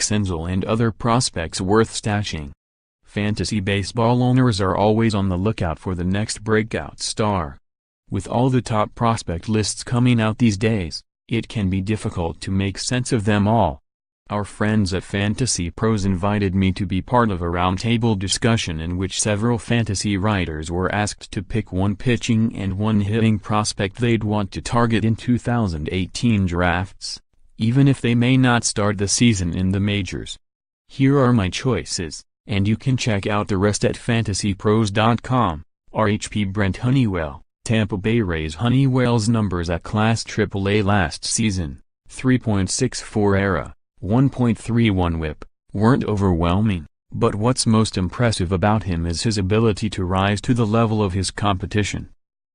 Senzel and other prospects worth stashing. Fantasy baseball owners are always on the lookout for the next breakout star. With all the top prospect lists coming out these days, it can be difficult to make sense of them all. Our friends at Fantasy Pros invited me to be part of a roundtable discussion in which several fantasy writers were asked to pick one pitching and one hitting prospect they'd want to target in 2018 drafts, even if they may not start the season in the majors. Here are my choices, and you can check out the rest at fantasypros.com. RHP Brent Honeywell, Tampa Bay Rays. Honeywell's numbers at Class AAA last season, 3.64 ERA, 1.31 whip, weren't overwhelming, but what's most impressive about him is his ability to rise to the level of his competition.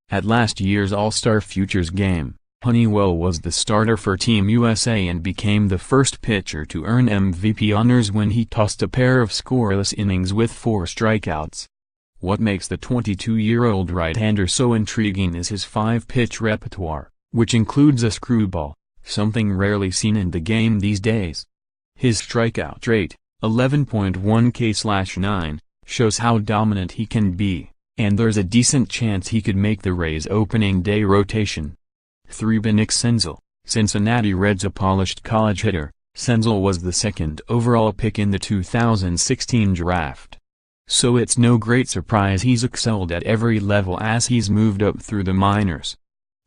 At last year's All-Star Futures game, Honeywell was the starter for Team USA and became the first pitcher to earn MVP honors when he tossed a pair of scoreless innings with 4 strikeouts. What makes the 22-year-old right-hander so intriguing is his 5-pitch repertoire, which includes a screwball, something rarely seen in the game these days. His strikeout rate, 11.1 K/9, shows how dominant he can be, and there's a decent chance he could make the Rays' opening day rotation. 3. Senzel, Cincinnati Reds. A polished college hitter, Senzel was the second overall pick in the 2016 draft. So it's no great surprise he's excelled at every level as he's moved up through the minors.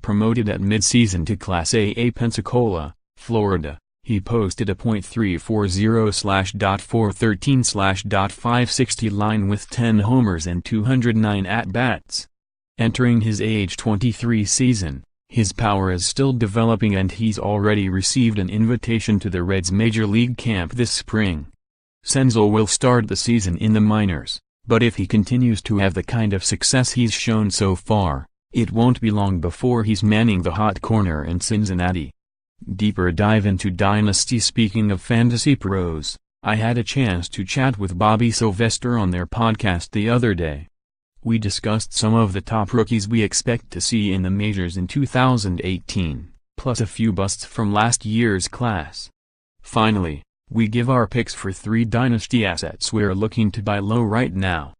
Promoted at midseason to Class AA Pensacola, Florida, he posted a .340/.413/.560 line with 10 homers and 209 at-bats. Entering his age 23 season, his power is still developing and he's already received an invitation to the Reds' Major League camp this spring. Senzel will start the season in the minors, but if he continues to have the kind of success he's shown so far, it won't be long before he's manning the hot corner in Cincinnati. Deeper dive into Dynasty. Speaking of Fantasy Pros, I had a chance to chat with Bobby Sylvester on their podcast the other day. We discussed some of the top rookies we expect to see in the majors in 2018, plus a few busts from last year's class. Finally, we give our picks for 3 Dynasty assets we're looking to buy low right now.